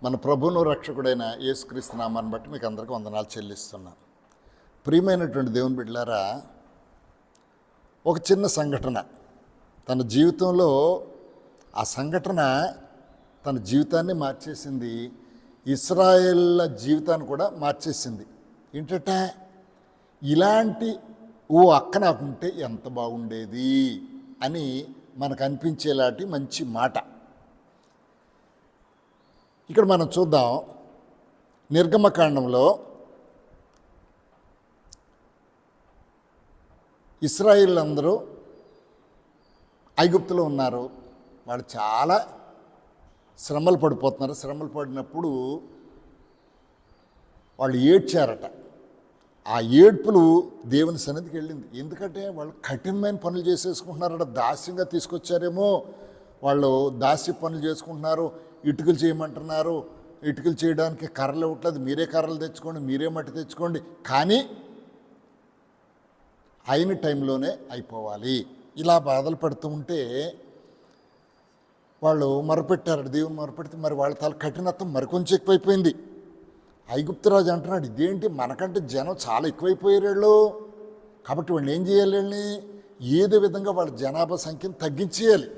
మన ప్రభువును రక్షకుడైన యేసుక్రీస్తు నామాన్ని బట్టి మీకు అందరికీ వందనాలు చెల్లిస్తున్నాను. ప్రియమైనటువంటి దేవుని బిడ్డలారా, ఒక చిన్న సంఘటన తన జీవితంలో, ఆ సంఘటన తన జీవితాన్ని మార్చేసింది, ఇశ్రాయేళ్ల జీవితాన్ని కూడా మార్చేసింది. ఏంటట, ఇలాంటి ఓ అక్క నాకుంటే ఎంత బాగుండేది అని మనకు అనిపించేలాంటి మంచి మాట. ఇక్కడ మనం చూద్దాం, నిర్గమకాండంలో ఇశ్రాయేలీయులందరూ ఐగుప్తులో ఉన్నారు. వాళ్ళు చాలా శ్రమలు పడిపోతున్నారు. శ్రమలు పడినప్పుడు వాళ్ళు ఏడ్చారట. ఆ ఏడ్పులు దేవుని సన్నిధికి వెళ్ళింది. ఎందుకంటే వాళ్ళు కఠినమైన పనులు చేసేసుకుంటున్నారట. దాస్యంగా తీసుకొచ్చారేమో, వాళ్ళు దాస్య పనులు చేసుకుంటున్నారు. ఇటుకలు చేయమంటున్నారు. ఇటుకలు చేయడానికి కర్రలు ఇవ్వట్లేదు. మీరే కర్రలు తెచ్చుకోండి, మీరే మట్టి తెచ్చుకోండి, కానీ అయిన టైంలోనే అయిపోవాలి. ఇలా బాధలు పడుతూ ఉంటే వాళ్ళు మొరపెట్టారు, దేవుని మొరపెడితే మరి వాళ్ళ తల కఠినత్వం మరికొంచెం ఎక్కువైపోయింది. ఐగుప్తురాజు అంటున్నాడు, ఇదేంటి మనకంటే జనం చాలా ఎక్కువైపోయారు వీళ్ళు, కాబట్టి వాళ్ళు ఏం చేయాలి, వీళ్ళని ఏదో విధంగా వాళ్ళ జనాభా సంఖ్యను తగ్గించేయాలి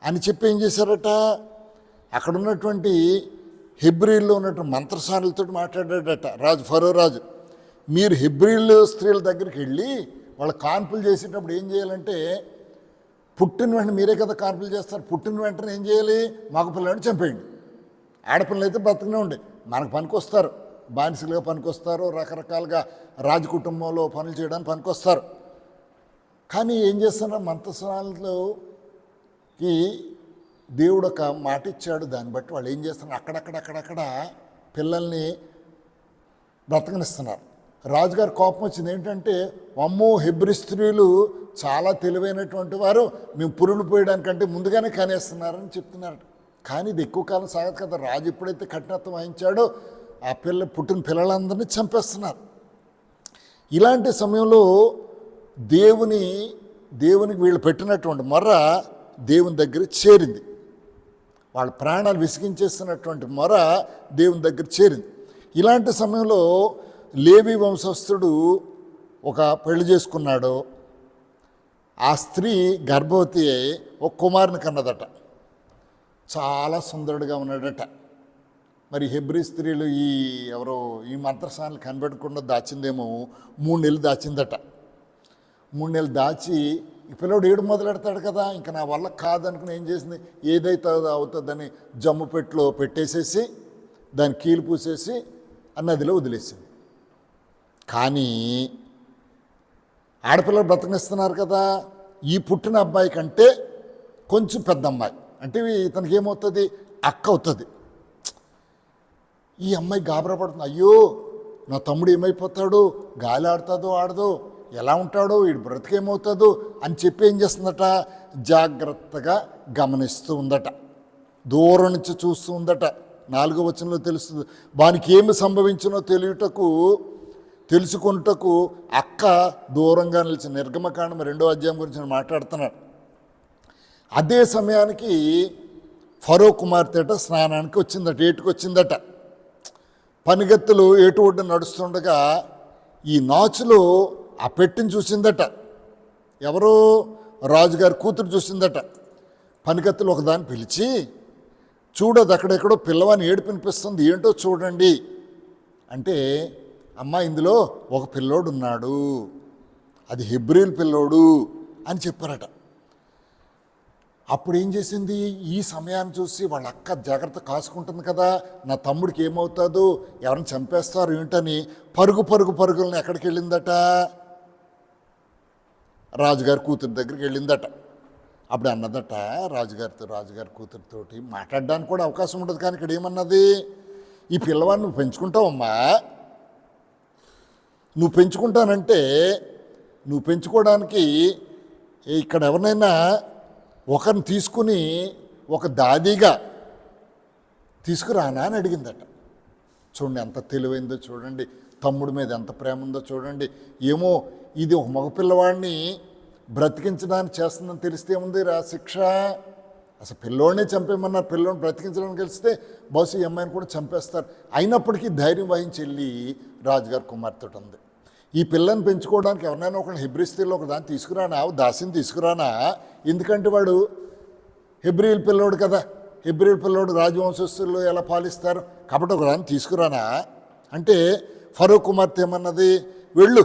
అని చెప్పి ఏం చేశారట, అక్కడ ఉన్నటువంటి హెబ్రీల్లో ఉన్నటువంటి మంత్రసానులతో మాట్లాడాడట ఫరో రాజు. మీరు హెబ్రీలు స్త్రీల దగ్గరికి వెళ్ళి వాళ్ళ కాన్పులు చేసేటప్పుడు ఏం చేయాలంటే, పుట్టిన వెంటనే మీరే కదా కాన్పులు చేస్తారు, పుట్టిన వెంటనే ఏం చేయాలి, మగపిల్లని చంపేయండి. ఆడపిల్లలు అయితే బతుకునే ఉండే, మనకు పనికొస్తారు, బానిసలుగా పనికొస్తారు, రకరకాలుగా రాజకుటుంబంలో పనులు చేయడానికి పనికొస్తారు. కానీ ఏం చేస్తున్నారు, మంత్రసానులకి దేవుడు ఒక మాట ఇచ్చాడు. దాన్ని బట్టి వాళ్ళు ఏం చేస్తున్నారు, అక్కడక్కడ పిల్లల్ని బ్రతకనిస్తున్నారు. రాజుగారి కోపం వచ్చింది. ఏంటంటే, అమ్మో హెబ్రీ స్త్రీలు చాలా తెలివైనటువంటి వారు, మేము పురులు పోయడానికంటే ముందుగానే కనేస్తున్నారని చెప్తున్నారు. కానీ ఇది ఎక్కువ కాలం సాగదు కదా. రాజు ఎప్పుడైతే కఠినత్వం వహించాడో ఆ పుట్టిన పిల్లలందరినీ చంపేస్తున్నారు. ఇలాంటి సమయంలో దేవునికి వీళ్ళు పెట్టినటువంటి మొర్ర దేవుని దగ్గర చేరింది. వాళ్ళ ప్రాణాలు విసిగించేస్తున్నటువంటి మొర దేవుని దగ్గర చేరింది. ఇలాంటి సమయంలో లేవి వంశస్థుడు ఒక పెళ్లి చేసుకున్నాడు. ఆ స్త్రీ గర్భవతి అయి ఒక కుమారుని కన్నదట. చాలా సుందరుడిగా ఉన్నాడట. మరి హెబ్రీ స్త్రీలు ఈ మంత్రసానులు కనిపెట్టకుండా దాచిందేమో 3 నెలలు దాచిందట. 3 నెలలు దాచి ఈ పిల్లడు ఏడు మొదలెడతాడు కదా, ఇంకా నా వల్ల కాదనుకుని ఏం చేసింది, ఏదైతే అవుతుందని జమ్ము పెట్టిలో పెట్టేసేసి దాన్ని కీలు పూసేసి ఆ నదిలో వదిలేసింది. కానీ ఆడపిల్లలు బ్రతకనిస్తున్నారు కదా, ఈ పుట్టిన అబ్బాయి కంటే కొంచెం పెద్ద అమ్మాయి అంటే ఇతనికి ఏమవుతుంది, అక్క అవుతుంది. ఈ అమ్మాయి గాబరా పడుతుంది, అయ్యో నా తమ్ముడు ఏమైపోతాడు, గాలి ఆడుతుందో ఆడదో, ఎలా ఉంటాడో, వీడు బ్రతికేమవుతుందో అని చెప్పి ఏం చేస్తుందట, జాగ్రత్తగా గమనిస్తూ ఉందట, దూరం నుంచి చూస్తూ ఉందట. 4వ వచనంలో తెలుస్తుంది, వానికి ఏమి సంభవించినో తెలుసుకొనుటకు అక్క దూరంగా నిలిచి. నిర్గమకాండం 2వ అధ్యాయం గురించి నేను మాట్లాడుతున్నాను. అదే సమయానికి ఫరో కుమార్తెట స్నానానికి వచ్చిందట, ఏటుకు వచ్చిందట. పనిగత్తులు ఏటు ఒడ్డు నడుస్తుండగా ఈ నాచులో ఆ పెట్టిని చూసిందట. ఎవరో రాజుగారి కూతురు చూసిందట. పనికత్తులు ఒకదాన్ని పిలిచి, చూడదు అక్కడెక్కడో పిల్లవాని ఏడుపినిపిస్తుంది, ఏంటో చూడండి అంటే, అమ్మ ఇందులో ఒక పిల్లోడు ఉన్నాడు, అది హెబ్రీల్ పిల్లోడు అని చెప్పారట. అప్పుడు ఏం చేసింది, ఈ సమయాన్ని చూసి వాళ్ళ అక్క జాగ్రత్త కాసుకుంటుంది కదా, నా తమ్ముడికి ఏమవుతుందో, ఎవరిని చంపేస్తారు ఏంటని పరుగులని ఎక్కడికి వెళ్ళిందట, రాజుగారి కూతురు దగ్గరికి వెళ్ళిందట. అప్పుడు అన్నదట రాజుగారి కూతురుతోటి మాట్లాడడానికి కూడా అవకాశం ఉండదు. కానీ ఇక్కడ ఏమన్నది, ఈ పిల్లవాడిని నువ్వు పెంచుకుంటావమ్మా, నువ్వు పెంచుకుంటానంటే నువ్వు పెంచుకోవడానికి ఇక్కడ ఎవరినైనా ఒకరిని తీసుకుని ఒక దాదిగా తీసుకురానా అని అడిగిందట. చూడండి ఎంత తెలివైందో చూడండి, తమ్ముడి మీద ఎంత ప్రేమ ఉందో చూడండి. ఏమో ఇది ఒక మగపిల్లవాడిని బ్రతికించడానికి చేస్తుందని తెలిస్తే ఉంది రా శిక్ష, అసలు పిల్లోడినే చంపేయమన్నారు. పిల్లోడిని బ్రతికించడానికి కలిస్తే బహుశా ఈ అమ్మాయిని కూడా చంపేస్తారు. అయినప్పటికీ ధైర్యం వహించి వెళ్ళి రాజుగారి కుమార్తె ఉంది, ఈ పిల్లని పెంచుకోవడానికి ఎవరినైనా ఒకళ్ళు హెబ్రీ స్త్రీలో ఒక దాన్ని తీసుకురానా, దాసిని తీసుకురానా, ఎందుకంటే వాడు హెబ్రీల్ పిల్లోడు కదా, హెబ్రీల్ పిల్లోడు రాజవంశస్థులు ఎలా పాలిస్తారు, కాబట్టి ఒక దాన్ని తీసుకురానా అంటే ఫరో కుమార్తె ఏమన్నది, వెళ్ళు,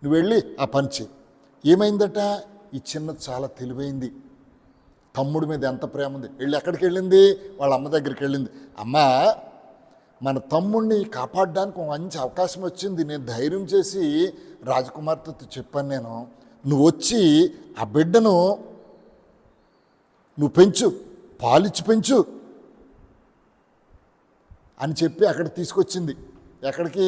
నువ్వు వెళ్ళి ఆ పని చెయ్యి. ఏమైందట, ఈ చిన్నది చాలా తెలివైంది, తమ్ముడి మీద ఎంత ప్రేమ ఉంది, వెళ్ళి ఎక్కడికి వెళ్ళింది, వాళ్ళ అమ్మ దగ్గరికి వెళ్ళింది. అమ్మ, మన తమ్ముడిని కాపాడడానికి ఒక మంచి అవకాశం వచ్చింది, నేను ధైర్యం చేసి రాజకుమార్తెతో చెప్పాను, నేను నువ్వు వచ్చి ఆ బిడ్డను నువ్వు పెంచు, పాలిచ్చి పెంచు అని చెప్పి అక్కడ తీసుకొచ్చింది. ఎక్కడికి,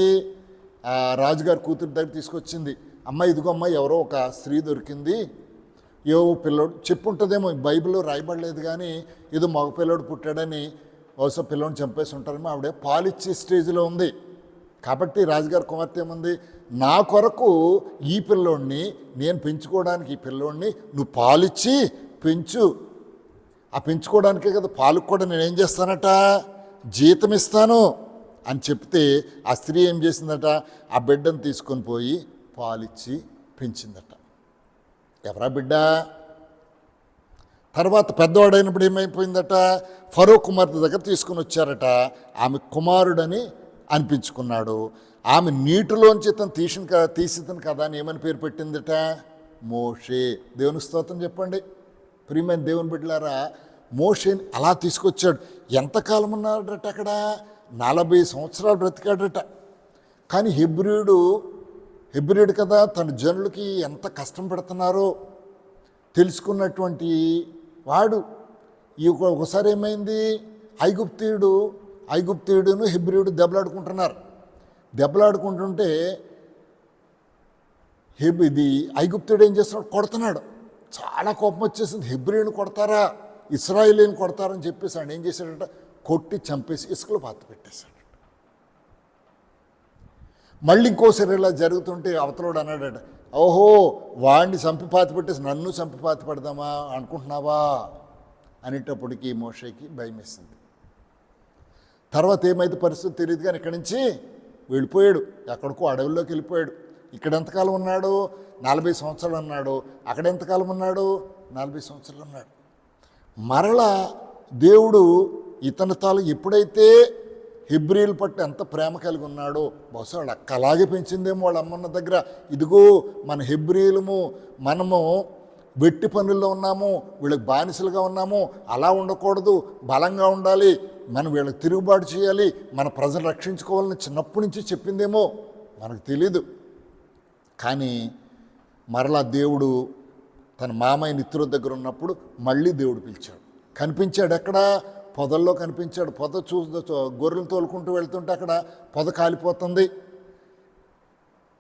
రాజుగారి కూతురు దగ్గర తీసుకొచ్చింది. అమ్మ ఇదిగో అమ్మ, ఎవరో ఒక స్త్రీ దొరికింది, ఏవో పిల్లోడు చెప్పుంటుందేమో, బైబిల్లో రాయబడలేదు కానీ ఏదో మగ పిల్లోడు పుట్టాడని బహుశా పిల్లోడిని చంపేసి ఉంటారేమో, ఆవిడ పాలిచ్చే స్టేజ్లో ఉంది. కాబట్టి రాజుగారి కుమార్తె ఏముంది, నా కొరకు ఈ పిల్లోడిని నేను పెంచుకోవడానికి, ఈ పిల్లోడిని నువ్వు పాలిచ్చి పెంచు, ఆ పెంచుకోవడానికే కదా, పాలకు కూడా నేనేం చేస్తానట, జీతం ఇస్తాను అని చెప్తే ఆ స్త్రీ ఏం చేసిందట, ఆ బిడ్డను తీసుకొని పోయి పాలిచ్చి పెంచిందట. ఎవరా బిడ్డ? తర్వాత పెద్దవాడైనప్పుడు ఏమైపోయిందట, ఫరో కుమార్తె దగ్గర తీసుకుని వచ్చారట. ఆమె కుమారుడని అనిపించుకున్నాడు. ఆమె నీటిలోంచి ఇతను తీసితను కదా అని ఏమని పేరు పెట్టిందట, మోషే. దేవుని స్తోత్రం చెప్పండి. ప్రియమైన దేవుని బిడ్డలారా, మోషేని అలా తీసుకొచ్చాడు. ఎంతకాలం ఉన్నాడట అక్కడ, 40 సంవత్సరాలు బ్రతికాడట. కానీ హెబ్రీయుడు కదా, తన జనులకి ఎంత కష్టం పెడుతున్నారో తెలుసుకున్నటువంటి వాడు. ఒకసారి ఏమైంది, ఐగుప్తీయుడును హెబ్రీయుడు దెబ్బలాడుకుంటుంటే ఐగుప్తీయుడు ఏం చేస్తున్నాడు, కొడుతున్నాడు. చాలా కోపం వచ్చేసింది, హెబ్రీయుని కొడతారా, ఇశ్రాయేలీని కొడతారని చెప్పేసి ఆయన ఏం చేశాడట, కొట్టి చంపేసి ఇసుకలో పాత పెట్టేశాడు. మళ్ళీ ఇంకోసారి ఇలా జరుగుతుంటే అవతలోడు అన్నాడట, ఓహో వాడిని చంపిపాతి పెట్టేసి నన్ను చంపిపాతి పెడదామా అనుకుంటున్నావా అనేటప్పటికి మోషేకి భయం వేసింది. తర్వాత ఏమైతే పరిస్థితి తెలియదు కానీ ఇక్కడి నుంచి వెళ్ళిపోయాడు, ఎక్కడికో అడవుల్లోకి వెళ్ళిపోయాడు. ఇక్కడ ఎంతకాలం ఉన్నాడు, 40 సంవత్సరాలు ఉన్నాడు. అక్కడ ఎంతకాలం ఉన్నాడు, 40 సంవత్సరాలు ఉన్నాడు. మరలా దేవుడు ఇతని తాలు ఎప్పుడైతే హెబ్రీల పట్ల ఎంత ప్రేమ కలిగి ఉన్నాడో, బహుశా వాళ్ళ అక్క అలాగే పెంచిందేమో వాళ్ళ అమ్మన్న దగ్గర. ఇదిగో మన హెబ్రీలము, మనము వెట్టి పనుల్లో ఉన్నాము, వీళ్ళకి బానిసలుగా ఉన్నాము, అలా ఉండకూడదు, బలంగా ఉండాలి, మనం వీళ్ళకి తిరుగుబాటు చేయాలి, మన ప్రజలు రక్షించుకోవాలని చిన్నప్పటి నుంచి చెప్పిందేమో మనకు తెలీదు. కానీ మరలా దేవుడు తన మామయ్య నిత్రుల దగ్గర ఉన్నప్పుడు మళ్ళీ దేవుడు పిలిచాడు. కనిపించాడు, ఎక్కడ, పొదల్లో కనిపించాడు. పొద గొర్రెలు తోలుకుంటూ వెళ్తుంటే అక్కడ పొద కాలిపోతుంది,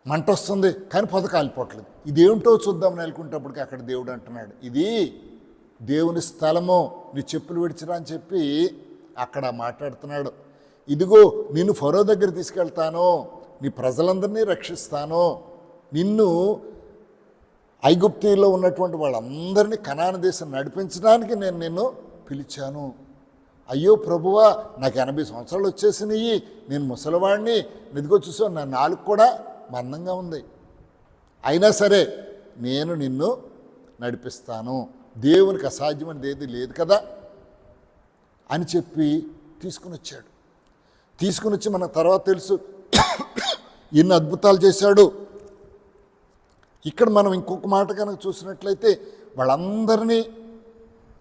మంట వస్తుంది, కానీ పొద కాలిపోవట్లేదు. ఇదేమిటో చూద్దామని అనుకునేటప్పటికి అక్కడ దేవుడు అంటున్నాడు, ఇది దేవుని స్థలము, నీ చెప్పులు విడిచిరా అని చెప్పి అక్కడ మాట్లాడుతున్నాడు. ఇదిగో నిన్ను ఫరో దగ్గర తీసుకెళ్తాను, నీ ప్రజలందరినీ రక్షిస్తాను, నిన్ను ఐగుప్తీలో ఉన్నటువంటి వాళ్ళందరినీ కనాను దేశం నడిపించడానికి నేను నిన్ను పిలిచాను. అయ్యో ప్రభువా, నాకు 80 సంవత్సరాలు వచ్చేసినాయి, నేను ముసలివాడిని, నిదిగో చూసా నా నాలుగు కూడా మందంగా ఉంది, అయినా సరే నేను నిన్ను నడిపిస్తాను, దేవునికి అసాధ్యమైనది ఏది లేదు కదా అని చెప్పి తీసుకుని వచ్చాడు. తీసుకుని వచ్చి మనకు తర్వాత తెలుసు ఎన్ని అద్భుతాలు చేశాడు. ఇక్కడ మనం ఇంకొక మాట కనుక చూసినట్లయితే, వాళ్ళందరినీ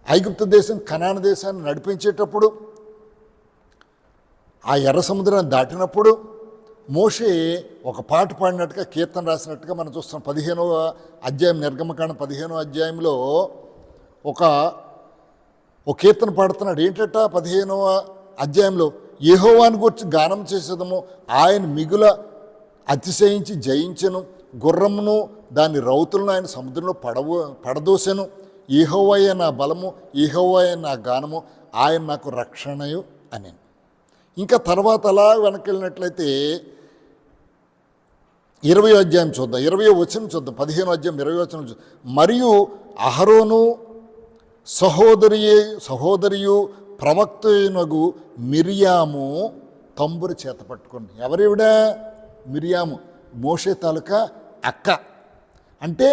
ఐగుప్తు దేశం కనాను దేశాన్ని నడిపించేటప్పుడు, ఆ ఎర్ర సముద్రాన్ని దాటినప్పుడు మోషే ఒక పాట పాడినట్టుగా, కీర్తన రాసినట్టుగా మనం చూస్తున్నాం. 15వ అధ్యాయం, నిర్గమకాండం 15వ అధ్యాయంలో ఒక కీర్తన పాడుతున్నాడు. ఏంటట 15వ అధ్యాయంలో, యెహోవాను గురించి గానం చేసేదము, ఆయన మిగుల అతిశయించి జయించెను, గుర్రమును దాని రౌతులను ఆయన సముద్రంలో పడదోసెను, యెహోవాయే నా బలము, యెహోవాయే నా గానము, ఆయన నాకు రక్షణయు అని. ఇంకా తర్వాత అలా వెనకెళ్ళినట్లయితే 20వ అధ్యాయం చూద్దాం, 20వ వచనం చూద్దాం. 15వ అధ్యాయం 20వ వచనం చూద్దాం. మరియు అహరోను సహోదరియు ప్రవక్తయనగు మిరియాము తంబురు చేత పట్టుకుంది. ఎవరివిడ? మిరియాము, మోషే తాలూకా అక్క. అంటే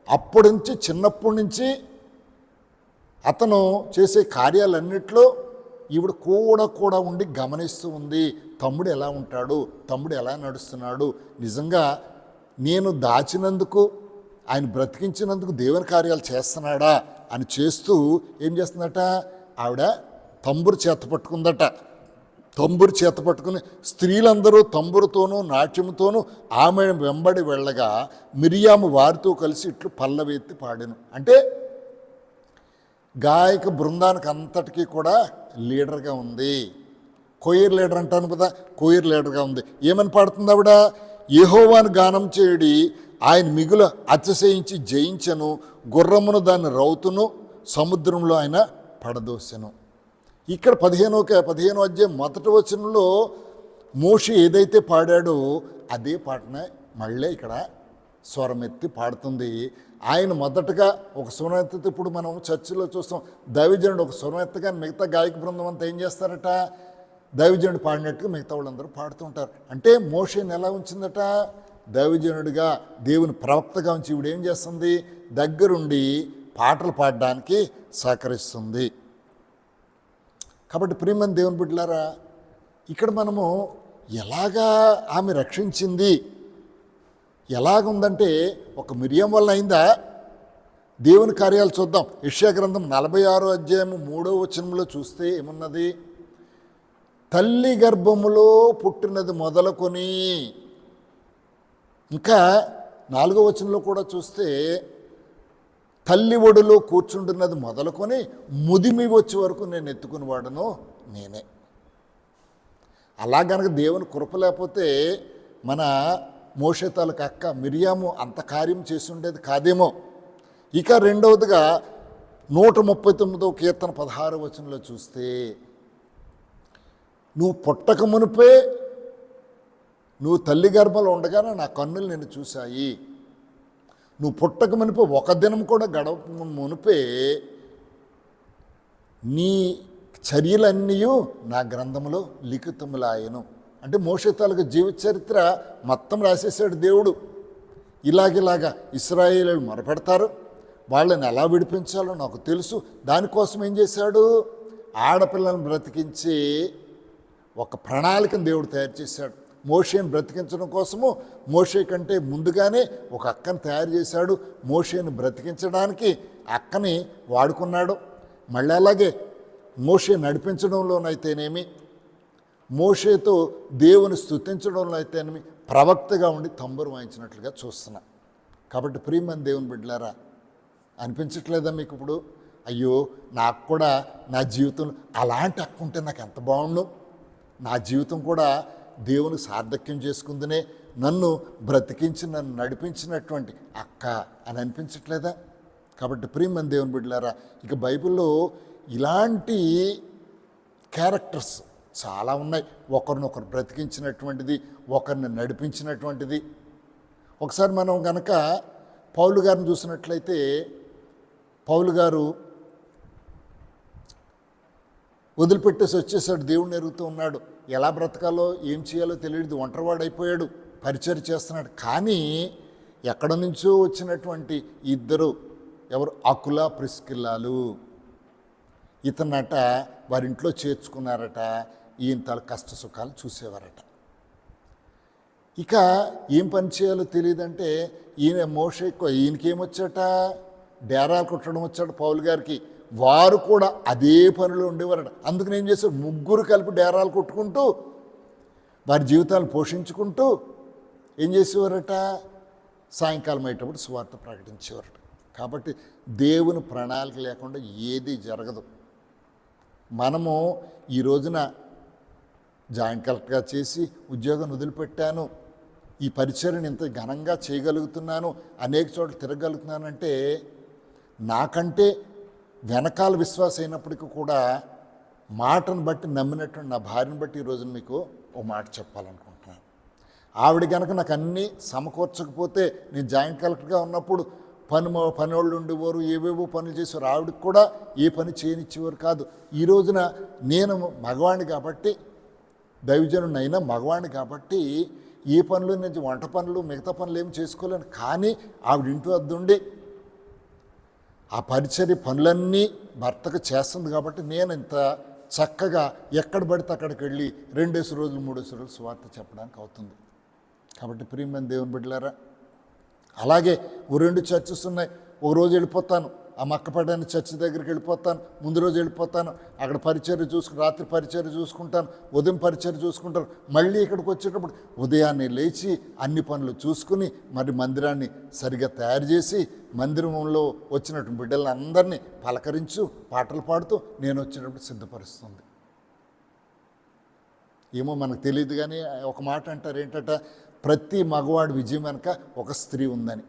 అప్పటి నుంచి, చిన్నప్పటి నుంచి అతను చేసే కార్యాలన్నిట్లో ఈవిడ కూడా ఉండి గమనిస్తూ ఉంది. తమ్ముడు ఎలా ఉంటాడు, తమ్ముడు ఎలా నడుస్తున్నాడు, నిజంగా నేను దాచినందుకు, ఆయన బ్రతికించినందుకు దేవుని కార్యాలు చేస్తున్నాడా అని చేస్తూ ఏం చేస్తుందట, ఆవిడ తంబురు చేత పట్టుకుందట. తంబురు చేత పట్టుకుని స్త్రీలందరూ తంబురుతోనూ నాట్యముతోనూ ఆమె వెంబడి వెళ్ళగా మిరియాము వారితో కలిసి ఇట్లు పల్లవెత్తి పాడెను. అంటే గాయక బృందానికి అంతటికీ కూడా లీడర్గా ఉంది. కోయిర్ లీడర్ అంటాను కదా, కోయిర్ లీడర్గా ఉంది. ఏమని పాడుతుంది ఆవిడ? యెహోవాను గానం చేయడి, ఆయన మిగుల అతిశయించి జయించెను, గుర్రమును దాన్ని రౌతును సముద్రంలో ఆయన పడదోసెను. ఇక్కడ 15వ అధ్యాయం 1వ వచనంలో మోషే ఏదైతే పాడాడో అదే పాటనే మళ్ళీ ఇక్కడ స్వరమెత్తి పాడుతుంది. ఆయన మొదటగా ఒక స్వరం ఎత్తితే, ఇప్పుడు మనం చర్చిలో చూస్తాం, దైవజనుడు ఒక స్వరం ఎత్తగా మిగతా గాయక బృందం అంతా ఏం చేస్తారట, దైవజనుడు పాడినట్టుగా మిగతా వాళ్ళందరూ పాడుతుంటారు. అంటే మోషేని ఎలా ఉంచిందట, దైవజనుడిగా, దేవుని ప్రవక్తగా ఉంచి ఈవిడ ఏం చేస్తుంది, దగ్గరుండి పాటలు పాడడానికి సహకరిస్తుంది. కాబట్టి ప్రియమైన దేవుని బిడ్డలారా, ఇక్కడ మనము ఎలాగా ఆమె రక్షించింది, ఎలాగుందంటే ఒక మిరియం వల్ల అయిందా? దేవుని కార్యాలు చూద్దాం. యెషయా గ్రంథం 46వ అధ్యాయం 3వ వచనంలో చూస్తే ఏమున్నది, తల్లి గర్భములో పుట్టినది మొదలుకొని, ఇంకా 4వ వచనంలో కూడా చూస్తే తల్లి ఒడిలో కూర్చుంటున్నది మొదలుకొని ముదిమి వచ్చే వరకు నేను ఎత్తుకుని వాడను నేనే. అలా గనక దేవుని కృప లేకపోతే మన మోషే తాలూకు అక్క మిరియాము అంత కార్యం చేసి ఉండేది కాదేమో. ఇక రెండవదిగా 139వ కీర్తన 16వ వచనంలో చూస్తే, నువ్వు పుట్టక మునిపే, నువ్వు తల్లి గర్భంలో ఉండగానే నా కన్నులు నిన్ను చూశాయి. నువ్వు పుట్టక మునిపే, ఒక దినం కూడా గడప మునిపే నీ చర్యలన్నీ నా గ్రంథంలో లిఖితములాయను. అంటే మోషే తాలూకు జీవిత చరిత్ర మొత్తం రాసేసాడు దేవుడు. ఇలాగిలాగా ఇశ్రాయేలీయులు మొరపెడతారు, వాళ్ళని ఎలా విడిపించాలో నాకు తెలుసు. దానికోసం ఏం చేశాడు, ఆడపిల్లలను బ్రతికించి ఒక ప్రణాళికను దేవుడు తయారు చేశాడు. మోషేని బ్రతికించడం కోసము మోషే కంటే ముందుగానే ఒక అక్కను తయారు చేశాడు. మోషేని బ్రతికించడానికి అక్కని వాడుకున్నాడు. మళ్ళీ అలాగే మోషే నడిపించడంలోనైతేనేమి, మోషేతో దేవుని స్తుతించడంలో అయితేనేమి ప్రవక్తగా ఉండి తంబురు వాయించినట్లుగా చూస్తున్నా. కాబట్టి ప్రియమైన దేవుని బిడ్డలారా, అనిపించట్లేదా మీకు ఇప్పుడు, అయ్యో నాకు కూడా నా జీవితంలో అలాంటి అక్క ఉంటే నాకు ఎంత బాగుండు, నా జీవితం కూడా దేవుని సార్థక్యం చేసుకుందనే నన్ను బ్రతికించి నన్ను నడిపించినటువంటి అక్క అని అనిపించట్లేదా? కాబట్టి ప్రియమైన దేవుని బిడ్డలారా, ఇక బైబిల్లో ఇలాంటి క్యారెక్టర్స్ చాలా ఉన్నాయి. ఒకరినొకరు బ్రతికించినటువంటిది, ఒకరిని నడిపించినటువంటిది. ఒకసారి మనం కనుక పౌలు గారిని చూసినట్లయితే, పౌలు గారు వదిలిపెట్టేసి వచ్చేసాడు, దేవుడిని ఎరుగుతూ ఉన్నాడు. ఎలా బ్రతకాలో ఏం చేయాలో తెలియదు, ఒంటరివాడైపోయాడు, పరిచయం చేస్తున్నాడు. కానీ ఎక్కడ నుంచో వచ్చినటువంటి ఇద్దరు, ఎవరు, అకుల ప్రిస్కిల్లాలు, ఇతన్నట వారింట్లో చేర్చుకున్నారట. ఈయన తల కష్ట సుఖాలు చూసేవారట. ఇక ఏం పని చేయాలో తెలియదంటే ఈయన మోషే, ఈయనకేమొచ్చాట, డేరాలు కుట్టడం వచ్చాడు పౌలు గారికి. వారు కూడా అదే పనిలో ఉండేవారట. అందుకని ఏం చేశారు, ముగ్గురు కలిపి డేరాలు కొట్టుకుంటూ వారి జీవితాలు పోషించుకుంటూ ఏం చేసేవారట, సాయంకాలం అయ్యేటప్పుడు సువార్త ప్రకటించేవారట. కాబట్టి దేవుని ప్రణాళిక లేకుండా ఏది జరగదు. మనము ఈ రోజున జాయింట్ కలెక్టర్గా చేసి ఉద్యోగం వదిలిపెట్టాను, ఈ పరిచర్యను ఇంత ఘనంగా చేయగలుగుతున్నాను, అనేక చోట్ల తిరగలుగుతున్నానంటే నాకంటే వెనకాల విశ్వాసం అయినప్పటికీ కూడా మాటను బట్టి నమ్మినటువంటి నా భార్యను బట్టి ఈరోజు మీకు ఓ మాట చెప్పాలనుకుంటున్నాను. ఆవిడ కనుక నాకు అన్నీ సమకూర్చకపోతే, నేను జాయింట్ కలెక్టర్గా ఉన్నప్పుడు పనోళ్ళు ఉండేవారు, ఏవేవో పనులు చేసేవారు. ఆవిడకి కూడా ఏ పని చేయనిచ్చేవారు కాదు. ఈ రోజున నేను మగవాణ్ణి కాబట్టి, దైవజనుడినైనా మగవాణ్ణి కాబట్టి ఏ పనులు నుంచి వంట పనులు మిగతా పనులు ఏమి చేసుకోలేను. కానీ ఆవిడ ఇంటి వద్ద ఉండి ఆ పరిచర్య పనులన్నీ భర్తకు చేస్తుంది కాబట్టి నేను ఇంత చక్కగా ఎక్కడ పడితే అక్కడికి వెళ్ళి 2 రోజులు 3 రోజులు సువార్త చెప్పడానికి అవుతుంది. కాబట్టి ప్రియమైన దేవుని బిడ్డలారా, అలాగే 2 చర్చెస్ ఉన్నాయి. ఒక రోజు వెళ్ళిపోతాను, ఆ మక్కపడ్డ చర్చి దగ్గరికి వెళ్ళిపోతాను, ముందు రోజు వెళ్ళిపోతాను, అక్కడ పరిచర్య రాత్రి పరిచర్య చూసుకుంటాను, ఉదయం పరిచర్య చూసుకుంటాను. మళ్ళీ ఇక్కడికి వచ్చేటప్పుడు ఉదయాన్నే లేచి అన్ని పనులు చూసుకుని మరి మందిరాన్ని సరిగా తయారు చేసి మందిరంలో వచ్చినటువంటి బిడ్డలందరినీ పలకరించు, పాటలు పాడుతూ నేను వచ్చేటప్పుడు సిద్ధపరుస్తుంది. ఏమో మనకు తెలియదు, కానీ ఒక మాట అంటారు ఏంటంటే, ప్రతి మగవాడి విజయం వెనక ఒక స్త్రీ ఉందని.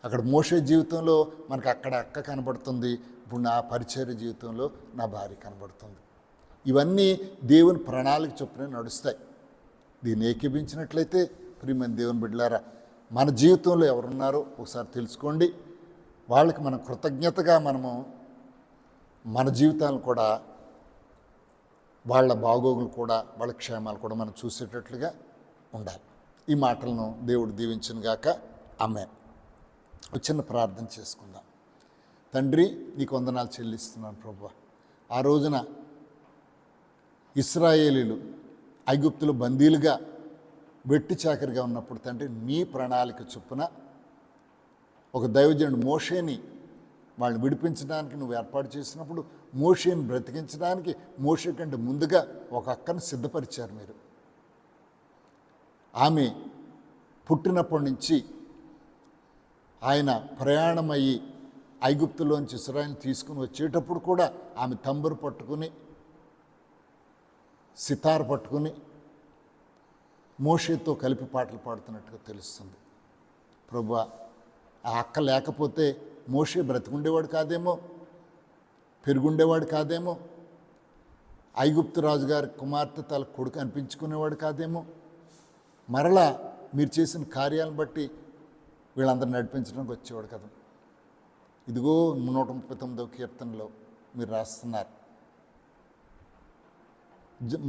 అక్కడ మోషే జీవితంలో మనకు అక్కడ అక్క కనబడుతుంది, ఇప్పుడు నా పరిచర్య జీవితంలో నా భార్య కనబడుతుంది. ఇవన్నీ దేవుని ప్రణాళిక చొప్పున నడుస్తాయి. దీన్ని ఏకీభించినట్లయితే ప్రియమైన దేవుని బిడ్డలారా, మన జీవితంలో ఎవరున్నారో ఒకసారి తెలుసుకోండి. వాళ్ళకి మనం కృతజ్ఞతగా మనము మన జీవితాలను కూడా, వాళ్ళ బాగోగులు కూడా, వాళ్ళ క్షేమాలు కూడా మనం చూసేటట్లుగా ఉండాలి. ఈ మాటలను దేవుడు దీవించునుగాక. ఆమేన్. ఒక చిన్న ప్రార్థన చేసుకుందాం. తండ్రి, నీకు వందనాలు చెల్లిస్తున్నాను ప్రభువా. ఆ రోజున ఇశ్రాయేలీలు ఐగుప్తులు బందీలుగా వెట్టి చాకరిగా ఉన్నప్పుడు తండ్రి, నీ ప్రణాళిక చొప్పున ఒక దైవజనుడు మోషేని వాళ్ళని విడిపించడానికి నువ్వు ఏర్పాటు చేసినప్పుడు, మోషేని బ్రతికించడానికి మోషే కంటే ముందుగా ఒక అక్కను సిద్ధపరిచారు మీరు. ఆమె పుట్టినప్పటి నుంచి ఆయన ప్రయాణమయ్యి ఐగుప్తులోంచి ఇశ్రాయేలును తీసుకుని వచ్చేటప్పుడు కూడా ఆమె తంబురు పట్టుకుని, సితార్ పట్టుకుని మోషేతో కలిపి పాటలు పాడుతున్నట్టుగా తెలుస్తుంది. ప్రభువా, ఆ అక్క లేకపోతే మోషే బ్రతికుండేవాడు కాదేమో, పెరుగుండేవాడు కాదేమో, ఐగుప్తు రాజుగారి కుమార్తె తల కొడుకు అనిపించుకునేవాడు కాదేమో. మరలా మీరు చేసిన కార్యాలను బట్టి వీళ్ళందరూ నడిపించడానికి వచ్చేవాడు కదా. ఇదిగో 139వ కీర్తనలో మీరు రాస్తున్నారు,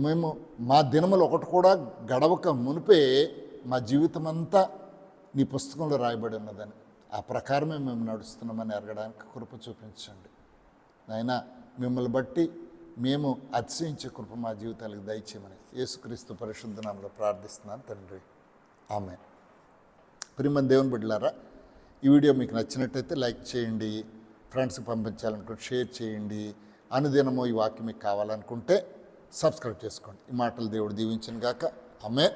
మేము మా దినములు ఒకటి కూడా గడవక మునిపే మా జీవితం అంతా నీ పుస్తకంలో రాయబడి ఉన్నదని. ఆ ప్రకారమే మేము నడుస్తున్నామని ఎరగడానికి కృప చూపించండి నాయనా. మిమ్మల్ని బట్టి మేము అతిశయించే కృప మా జీవితాలకు దయచేయమని యేసుక్రీస్తు పరిశుద్ధ నామములో ప్రార్థిస్తున్నాను తండ్రి. ఆమేన్. ప్రియమైన దేవుని బిడ్డలారా, ఈ వీడియో మీకు నచ్చినట్టయితే లైక్ చేయండి, ఫ్రెండ్స్కి పంపించాలనుకుంటే షేర్ చేయండి. అనుదినము ఈ వాక్యం మీకు కావాలనుకుంటే సబ్స్క్రైబ్ చేసుకోండి. ఈ మాటలు దేవుడు దీవించును గాక. ఆమేన్.